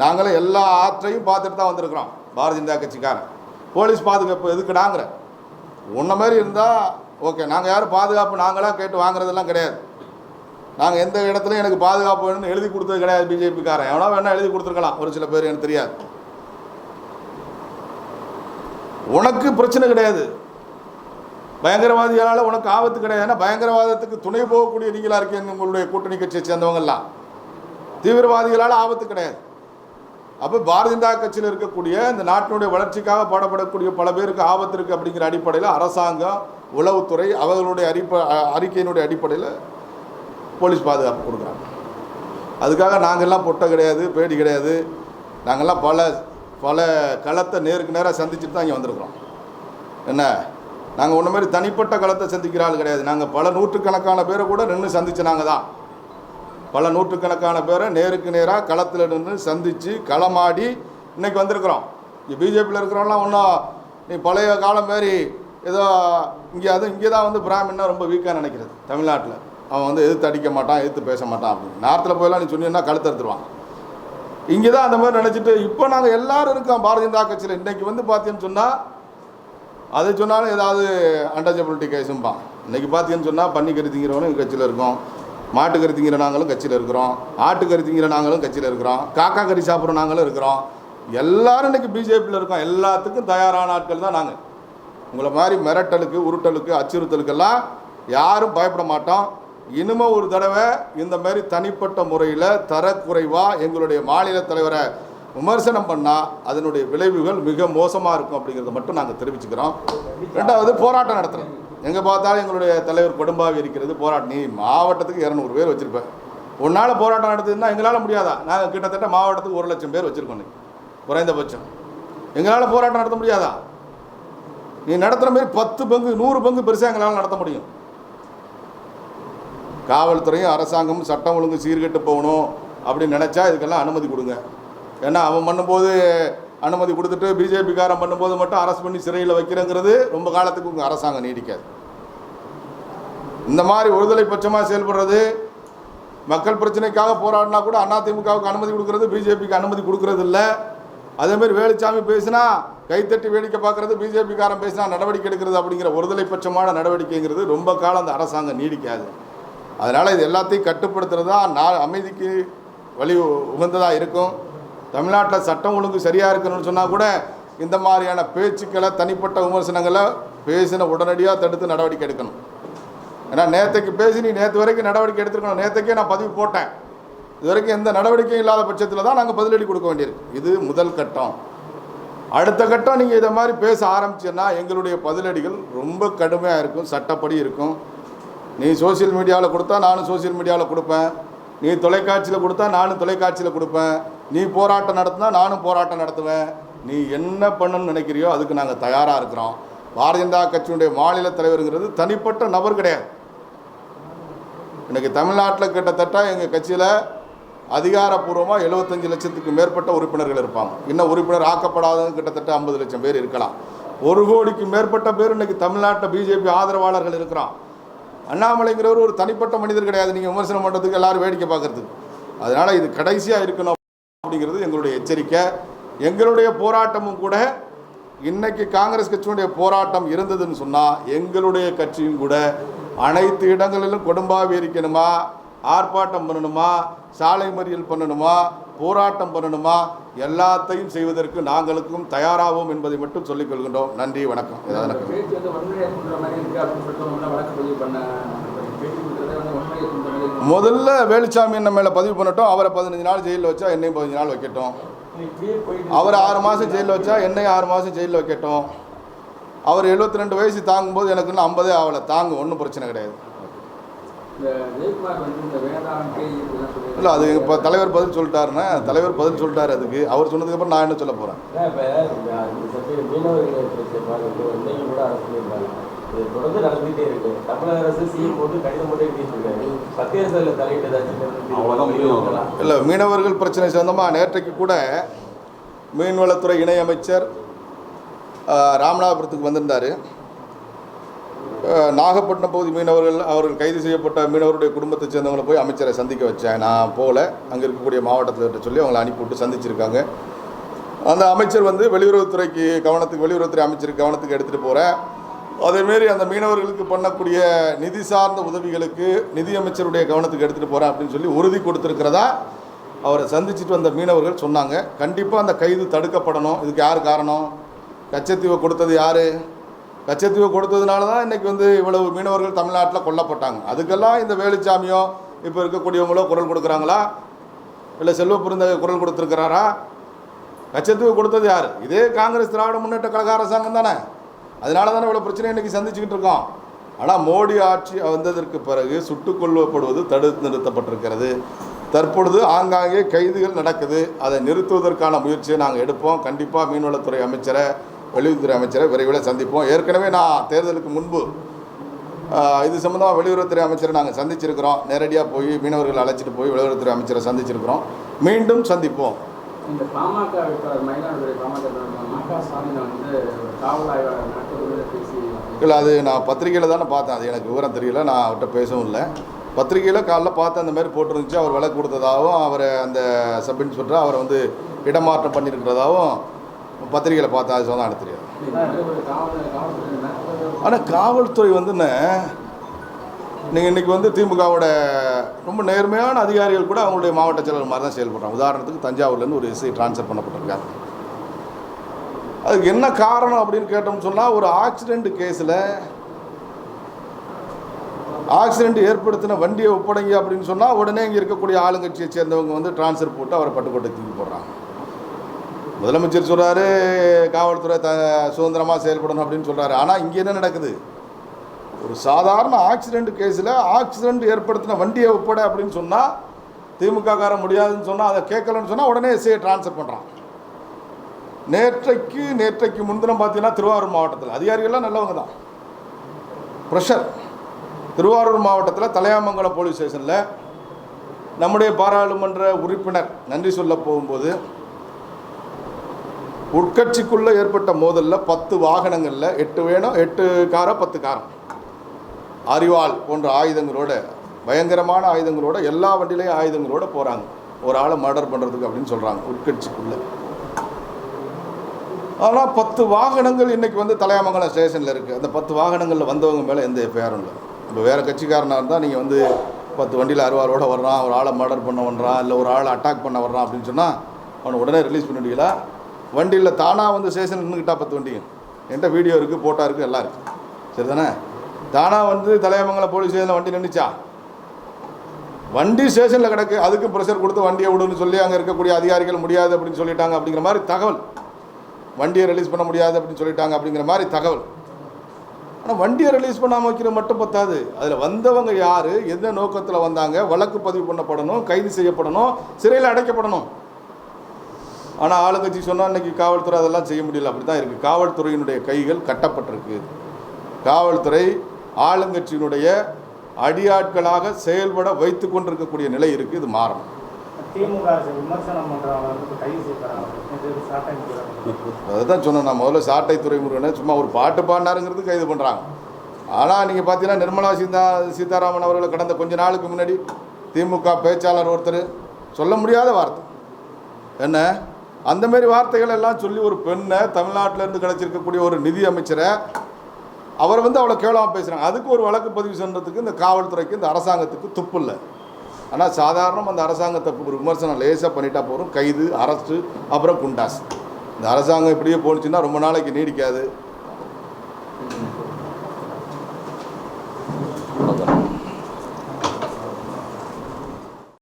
நாங்களும் எல்லா ஆற்றையும் பார்த்துட்டு தான் வந்திருக்கிறோம். பாரதிய ஜனதா கட்சிக்காரன் போலீஸ் பாதுகாப்பு எதுக்குடாங்கிற உன்ன மாதிரி இருந்தால் ஓகே. நாங்கள் யாரும் பாதுகாப்பு நாங்களாம் கேட்டு வாங்குறதெல்லாம் கிடையாது. நாங்கள் எந்த இடத்துலையும் எனக்கு பாதுகாப்பு வேணும்னு எழுதி கொடுத்தது கிடையாது. பிஜேபிக்காரன் எவனோ வேணால் எழுதி கொடுத்துருக்கலாம், ஒரு சில பேர், எனக்கு தெரியாது. உனக்கு பிரச்சனை கிடையாது, பயங்கரவாதிகளால் உனக்கு ஆபத்து கிடையாது. ஏன்னா பயங்கரவாதத்துக்கு துணை போகக்கூடிய நீங்களாக இருக்கீங்க, உங்களுடைய கூட்டணி கட்சியை சேர்ந்தவங்கெல்லாம். தீவிரவாதிகளால் ஆபத்து கிடையாது. அப்போ பாரதிய ஜனதா கட்சியில் இருக்கக்கூடிய இந்த நாட்டினுடைய வளர்ச்சிக்காக பாடப்படக்கூடிய பல பேருக்கு ஆபத்து இருக்குது அப்படிங்கிற அடிப்படையில் அரசாங்கம், உளவுத்துறை அவர்களுடைய அறிக்கையினுடைய அடிப்படையில் போலீஸ் பாதுகாப்பு கொடுக்குறாங்க. அதுக்காக நாங்கள்லாம் பொட்டை கிடையாது, பேடி கிடையாது. நாங்கள்லாம் பல களத்தை நேருக்கு நேராக சந்திச்சுட்டு தான் இங்கே வந்திருக்கிறோம். என்ன, நாங்கள் ஒன்று மாதிரி தனிப்பட்ட களத்தை சந்திக்கிற ஆள் கிடையாது. நாங்கள் பல நூற்றுக்கணக்கான பேரை கூட நின்று சந்தித்து நாங்கள் தான் பல நூற்றுக்கணக்கான பேரை நேருக்கு நேராக களத்தில் நின்று சந்தித்து களமாடி இன்றைக்கி வந்திருக்கிறோம். இங்கே பிஜேபியில் இருக்கிறவங்களாம் ஒன்றும் நீ பழைய காலம் மாரி ஏதோ இங்கே தான் பிராமின்னா ரொம்ப வீக்காக நினைக்கிறது. தமிழ்நாட்டில் அவன் எதிர்த்து அடிக்க மாட்டான், எதிர்த்து பேச மாட்டான் அப்படின்னு. நார்த்தில் போயெல்லாம் நீ சொன்னீங்கன்னா கழுத்து எடுத்துருவான். இங்கே தான் அந்த மாதிரி நினச்சிட்டு இப்போ நாங்கள் எல்லோரும் இருக்கோம் பாரதிய ஜனதா கட்சியில். இன்றைக்கி பார்த்தீங்கன்னு சொன்னால் அதை சொன்னாலும் ஏதாவது அன்டச்சபிலிட்டி கேஸும்பான். இன்றைக்கி பார்த்தீங்கன்னு சொன்னால் பன்னி கறி திங்கிறவனும் கட்சியில் இருக்கோம், மாட்டு கறி திங்கிற நாங்களும் கட்சியில் இருக்கிறோம், ஆட்டு கறி திங்கிற நாங்களும் கட்சியில் இருக்கிறோம், காக்கா கறி சாப்பிட்ற நாங்களும் இருக்கிறோம். எல்லோரும் இன்றைக்கி பிஜேபியில் இருக்கோம். எல்லாத்துக்கும் தயாரான ஆட்கள் தான் நாங்கள். உங்களை மாதிரி மிரட்டலுக்கு, உருட்டலுக்கு, அச்சுறுத்தலுக்கெல்லாம் யாரும் பயப்பட மாட்டோம். இனிமேல் ஒரு தடவை இந்த மாதிரி தனிப்பட்ட முறையில் தரக்குறைவாக எங்களுடைய மாநில தலைவரை விமர்சனம் பண்ணால் அதனுடைய விளைவுகள் மிக மோசமாக இருக்கும் அப்படிங்கிறத மட்டும் நாங்கள் தெரிவிச்சுக்கிறோம். ரெண்டாவது, போராட்டம் நடத்துகிறோம். எங்கே பார்த்தாலும் எங்களுடைய தலைவர் கொடும்பாவி இருக்கிறது. போராட்டம், நீ மாவட்டத்துக்கு 200 பேர் வச்சுருப்பேன், உன்னால் போராட்டம் நடத்துதுன்னா எங்களால் முடியாதா? நாங்கள் கிட்டத்தட்ட மாவட்டத்துக்கு 1 லட்சம் பேர் வச்சுருக்கோம் குறைந்தபட்சம். எங்களால் போராட்டம் நடத்த முடியாதா? நீ நடத்துகிற மாதிரி 10 பங்கு 100 பங்கு பெருசாக எங்களால் நடத்த முடியும். காவல்துறையும் அரசாங்கமும் சட்டம் ஒழுங்கு சீர்கெட்டு போகணும், அப்படின்னு நினச்சா இதுக்கெல்லாம் அனுமதி கொடுங்க. ஏன்னா அவன் பண்ணும்போது அனுமதி கொடுத்துட்டு பிஜேபிக்காரன் பண்ணும்போது மட்டும் அரெஸ்ட் பண்ணி சிறையில் வைக்கிறேங்கிறது ரொம்ப காலத்துக்கு உங்கள் அரசாங்கம் நீடிக்காது. இந்த மாதிரி ஒருதலை பட்சமாக செயல்படுறது, மக்கள் பிரச்சனைக்காக போராடினா கூட அதிமுகவுக்கு அனுமதி கொடுக்கறது, பிஜேபிக்கு அனுமதி கொடுக்கறது இல்லை. அதேமாதிரி வேலுச்சாமி பேசினா கைத்தட்டி வேடிக்கை பார்க்குறது, பிஜேபிக்காரன் பேசினா நடவடிக்கை எடுக்கிறது அப்படிங்கிற ஒருதலை பட்சமான நடவடிக்கைங்கிறது ரொம்ப காலம் அந்த அரசாங்கம் நீடிக்காது. அதனால் இது எல்லாத்தையும் கட்டுப்படுத்துறது தான் அமைதிக்கு வழி உகந்ததாக இருக்கும். தமிழ்நாட்டில் சட்டம் ஒழுங்கு சரியாக இருக்கணும்னு சொன்னால் கூட இந்த மாதிரியான பேச்சுக்களை, தனிப்பட்ட விமர்சனங்களை பேசின உடனடியாக தடுத்து நடவடிக்கை எடுக்கணும். ஏன்னா நேற்றுக்கு பேசி நீ நேற்று வரைக்கும் நடவடிக்கை எடுத்துருக்கணும். நேற்றுக்கே நான் பதிவு போட்டேன். இது வரைக்கும் எந்த நடவடிக்கையும் இல்லாத பட்சத்தில் தான் நாங்கள் பதிலடி கொடுக்க வேண்டியிருக்கு. இது முதல் கட்டம். அடுத்த கட்டம் நீங்கள் இதை மாதிரி பேச ஆரம்பிச்சேன்னா எங்களுடைய பதிலடிகள் ரொம்ப கடுமையாக இருக்கும், சட்டப்படி இருக்கும். நீ சோசியல் மீடியாவில் கொடுத்தா நானும் சோசியல் மீடியாவில் கொடுப்பேன், நீ தொலைக்காட்சியில் கொடுத்தா நானும் தொலைக்காட்சியில் கொடுப்பேன், நீ போராட்டம் நடத்தினா நானும் போராட்டம் நடத்துவேன். நீ என்ன பண்ணணும்னு நினைக்கிறியோ அதுக்கு நாங்கள் தயாராக இருக்கிறோம். பாரதிய ஜனதா கட்சியினுடைய மாநில தலைவருங்கிறது தனிப்பட்ட நபர் கிடையாது. இன்றைக்கி தமிழ்நாட்டில் கிட்டத்தட்ட எங்கள் கட்சியில் அதிகாரப்பூர்வமாக 75 லட்சத்துக்கு மேற்பட்ட உறுப்பினர்கள் இருப்பாங்க. இன்னும் உறுப்பினர் ஆக்கப்படாதவங்க கிட்டத்தட்ட 50 லட்சம் பேர் இருக்கலாம். 1 கோடிக்கு மேற்பட்ட பேர் இன்றைக்கி தமிழ்நாட்டில் பிஜேபி ஆதரவாளர்கள் இருக்கிறான். அண்ணாமலைங்கிறவர் ஒரு தனிப்பட்ட மனிதர் கிடையாது, நீங்கள் விமர்சனம் பண்ணுறதுக்கு எல்லோரும் வேடிக்கை பார்க்குறதுக்கு. அதனால் இது கடைசியாக இருக்கணும் அப்படிங்கிறது எங்களுடைய எச்சரிக்கை. எங்களுடைய போராட்டமும் கூட இன்றைக்கி காங்கிரஸ் கட்சியினுடைய போராட்டம் இருந்ததுன்னு சொன்னால் எங்களுடைய கட்சியும் கூட அனைத்து இடங்களிலும் கொடும்பாவி இருக்கணுமா, ஆர்ப்பாட்டம் பண்ணணுமா, சாலை மறியல் பண்ணணுமா, போராட்டம் பண்ணணுமா, எல்லாத்தையும் செய்வதற்கு நாங்களுக்கும் தயாராகும் என்பதை மட்டும் சொல்லிக் கொள்கின்றோம். நன்றி, வணக்கம். முதல்ல வேலுச்சாமி என்ன மேலே பதிவு பண்ணட்டும். அவரை 15 நாள் ஜெயிலில் வச்சா என்னையும் 15 நாள் வைக்கட்டும். அவர் 6 மாதம் ஜெயிலில் வச்சா என்னையும் 6 மாதம் ஜெயிலில் வைக்கட்டும். அவர் 72 வயசு தாங்கும்போது எனக்கு இன்னும் 50 ஆகலை. தாங்கும், ஒன்றும் பிரச்சனை கிடையாது. இல்லை, அது இப்போ தலைவர் பதில் சொல்லிட்டாருன்னா, தலைவர் பதில் சொல்லிட்டாரு. அதுக்கு அவர் சொன்னதுக்கப்புறம் நான் என்ன சொல்ல போகிறேன்? இல்லை, மீனவர்கள் பிரச்சனை சொந்தமாக நேற்றைக்கு கூட மீன்வளத்துறை இணையமைச்சர் ராமநாதபுரத்துக்கு வந்திருந்தார். நாகப்பட்டினம் பகுதி மீனவர்கள், அவர்கள் கைது செய்யப்பட்ட மீனவருடைய குடும்பத்தை சேர்ந்தவங்களை போய் அமைச்சரை சந்திக்க வச்சேன். நான் போகல, அங்கே இருக்கக்கூடிய மாவட்டத்தில் சொல்லி அவங்களை அனுப்பிவிட்டு சந்திச்சிருக்காங்க. அந்த அமைச்சர் வந்து வெளியுறவுத்துறை அமைச்சருக்கு கவனத்துக்கு எடுத்துகிட்டு போகிறேன். அதேமாரி அந்த மீனவர்களுக்கு பண்ணக்கூடிய நிதி சார்ந்த உதவிகளுக்கு நிதியமைச்சருடைய கவனத்துக்கு எடுத்துகிட்டு போகிறேன் அப்படின்னு சொல்லி உறுதி கொடுத்துருக்கிறதா அவரை சந்திச்சுட்டு வந்த மீனவர்கள் சொன்னாங்க. கண்டிப்பாக அந்த கைது தடுக்கப்படணும். இதுக்கு யார் காரணம்? கச்சத்தீவை கொடுத்தது யார்? கச்சத்தீவை கொடுத்ததுனால தான் இன்றைக்கி வந்து இவ்வளவு மீனவர்கள் தமிழ்நாட்டில் கொல்லப்பட்டாங்க. அதுக்கெல்லாம் இந்த வேலுச்சாமியோ இப்போ இருக்கக்கூடியவங்களோ குரல் கொடுக்குறாங்களா? இல்லை செல்வ பெருந்தகை குரல் கொடுத்துருக்கிறாரா? கச்சத்தீவை கொடுத்தது யார்? இதே காங்கிரஸ் திராவிட முன்னேற்ற கழக அரசாங்கம் தானே. அதனால தானே இவ்வளோ பிரச்சனை இன்றைக்கி சந்திச்சுக்கிட்டு இருக்கோம். ஆனால் மோடி ஆட்சி வந்ததற்கு பிறகு சுட்டுக் கொல்லப்படுவது தடுத்து நிறுத்தப்பட்டிருக்கிறது. தற்பொழுது ஆங்காங்கே கைதுகள் நடக்குது. அதை நிறுத்துவதற்கான முயற்சியை நாங்கள் எடுப்போம். கண்டிப்பாக மீன்வளத்துறை அமைச்சரை, வெளியுறவுத்துறை அமைச்சரை விரைவில் சந்திப்போம். ஏற்கனவே நான் தேர்தலுக்கு முன்பு இது சம்மந்தமாக வெளியுறவுத்துறை அமைச்சரை நாங்கள் சந்திச்சிருக்கிறோம். நேரடியாக போய் மீனவர்கள் அழைச்சிட்டு போய் வெளியுறவுத்துறை அமைச்சரை சந்திச்சிருக்கிறோம். மீண்டும் சந்திப்போம். இந்த பாமக மயிலாடுதுறை காவல் ஆய்வாளர் பேசி இல்லை, அது நான் பத்திரிகையில் தானே பார்த்தேன். அது எனக்கு விவரம் தெரியல, நான் அவர்கிட்ட பேசவும் இல்லை. பத்திரிகையில் காலைல பார்த்து அந்த மாதிரி போட்டிருந்துச்சு. அவர் விலை கொடுத்ததாகவும் அவரை அந்த சப் இன்ஸ்பெக்டர் அவரை வந்து இடமாற்றம் பண்ணியிருக்கிறதாகவும் பத்திரிகையில் பார்த்தா. அது சொன்னால் எனக்கு தெரியாது. ஆனால் காவல்துறை வந்துன்னு நீங்கள் இன்றைக்கி வந்து திமுகவோட ரொம்ப நேர்மையான அதிகாரிகள் கூட அவங்களுடைய மாவட்ட செயலர் மாதிரி தான் செயல்படுறாங்க. உதாரணத்துக்கு தஞ்சாவூர்லேருந்து ஒரு எஸ்ஐ ட்ரான்ஸ்ஃபர் பண்ணப்பட்டிருக்காங்க. அதுக்கு என்ன காரணம் அப்படின்னு கேட்டோம்னு சொன்னால், ஒரு ஆக்சிடெண்ட் கேஸில் ஆக்சிடெண்ட் ஏற்படுத்தின வண்டியை ஒப்படைங்க அப்படின்னு சொன்னால் உடனே இங்கே இருக்கக்கூடிய ஆளுங்கட்சியை சேர்ந்தவங்க வந்து ட்ரான்ஸ்ஃபர் போட்டு அவரை பட்டுக்கோட்டை தூக்கி போடுறாங்க. முதலமைச்சர் சொல்கிறாரு காவல்துறை சுதந்திரமாக செயல்படணும் அப்படின்னு சொல்கிறாரு. ஆனால் இங்கே என்ன நடக்குது? ஒரு சாதாரண ஆக்சிடெண்ட் கேஸில் ஆக்சிடெண்ட் ஏற்படுத்தின வண்டியை ஒப்படை அப்படின்னு சொன்னால், திமுககாரன் முடியாதுன்னு சொன்னால், அதை கேட்கலன்னு சொன்னால் உடனே எஸ்ஐயை ட்ரான்ஸ்ஃபர் பண்ணுறான். நேற்றைக்கு முன்தினம் பார்த்தீங்கன்னா திருவாரூர் மாவட்டத்தில் அதிகாரிகள்லாம் நல்லவங்க தான். ப்ரெஷர் திருவாரூர் மாவட்டத்தில் தலையாமங்கலம் போலீஸ் ஸ்டேஷனில் நம்முடைய பாராளுமன்ற உறுப்பினர் நன்றி சொல்ல போகும்போது உட்கட்சிக்குள்ளே ஏற்பட்ட மோதலில் 10 வாகனங்களில் 8 வேணும் 8 காரம் 10 காரம் அரிவாள் போன்ற ஆயுதங்களோட பயங்கரமான ஆயுதங்களோட எல்லா வண்டியிலையும் ஆயுதங்களோட போகிறாங்க ஒரு ஆளை மர்டர் பண்ணுறதுக்கு அப்படின்னு சொல்கிறாங்க உட்கட்சிக்குள்ளே. ஆனால் 10 வாகனங்கள் இன்றைக்கி வந்து தலையாமங்கலம் ஸ்டேஷனில் இருக்குது. அந்த 10 வாகனங்களில் வந்தவங்க மேலே எந்த எஃப்ஐஆரும் இல்லை. இப்போ வேறு கட்சிக்காரனாக இருந்தால் நீங்கள் வந்து 10 வண்டியில் அருவாளோடு வர்றான், ஒரு ஆளை மர்டர் பண்ண வர்றான், இல்லை ஒரு ஆளை அட்டாக் பண்ண வர்றான் அப்படின்னு சொன்னால் அவனை உடனே ரிலீஸ் பண்ணிவிட்டீங்களா? வண்டியில் தானாக வந்து ஸ்டேஷன் நின்றுக்கிட்டா 10 வண்டிங்க என்கிட்ட வீடியோ இருக்குது, ஃபோட்டோ இருக்குது, எல்லாம் இருக்குது. சரி தானே? தானாக வந்து தலையாமங்கலம் போலீஸ் ஸ்டேஷனில் வண்டி நின்றுச்சா? வண்டி ஸ்டேஷனில் கிடக்கு, அதுக்கு ப்ரெஷர் கொடுத்து வண்டியை விடுன்னு சொல்லி அங்கே இருக்கக்கூடிய அதிகாரிகள் முடியாது அப்படின்னு சொல்லிட்டாங்க அப்படிங்கிற மாதிரி தகவல். வண்டியை ரிலீஸ் பண்ண முடியாது அப்படின்னு சொல்லிட்டாங்க அப்படிங்கிற மாதிரி தகவல். ஆனால் வண்டியை ரிலீஸ் பண்ணாமல் வைக்கிறது மட்டும் பத்தாது. அதில் வந்தவங்க யார், எந்த நோக்கத்தில் வந்தாங்க, வழக்கு பதிவு பண்ணப்படணும், கைது செய்யப்படணும், சிறையில் அடைக்கப்படணும். ஆனால் ஆளுங்கட்சி சொன்னால் இன்றைக்கி காவல்துறை அதெல்லாம் செய்ய முடியல. அப்படி தான் இருக்குது. காவல்துறையினுடைய கைகள் கட்டப்பட்டிருக்கு. காவல்துறை ஆளுங்கட்சியினுடைய அடியாட்களாக செயல்பட வைத்து கொண்டிருக்கக்கூடிய நிலை இருக்குது. இது மாறணும். திமுக விமர்சனம் பண்ணுறவங்க கைது செய்யப்படுறாங்க. அதுதான் சொன்னேன் நான் முதல்ல. சாட்டை துறைமுருகனை சும்மா ஒரு பாட்டு பாடினாருங்கிறது கைது பண்ணுறாங்க. ஆனால் நீங்கள் பார்த்தீங்கன்னா நிர்மலா சீதாராமன் அவர்களை கடந்த கொஞ்ச நாளுக்கு முன்னாடி திமுக பேச்சாளர் ஒருத்தர் சொல்ல முடியாத வார்த்தை என்ன, அந்தமாரி வார்த்தைகள் எல்லாம் சொல்லி ஒரு பெண்ணை தமிழ்நாட்டிலேருந்து கிடச்சிருக்கக்கூடிய ஒரு நிதி அமைச்சரை அவர் வந்து அவ்வளோ கேவலமாக பேசுகிறாங்க. அதுக்கு ஒரு வழக்கு பதிவு செய்கிறதுக்கு இந்த காவல்துறைக்கு இந்த அரசாங்கத்துக்கு துப்பு இல்லை. ஆனால் சாதாரணம் அந்த அரசாங்கத்தை ஒரு விமர்சனம் லேசாக பண்ணிட்டா போகிறோம், கைது, அரெஸ்ட்டு, அப்புறம் குண்டாஸ். இந்த அரசாங்கம் இப்படியே போணுச்சுன்னா ரொம்ப நாளைக்கு நீடிக்காது.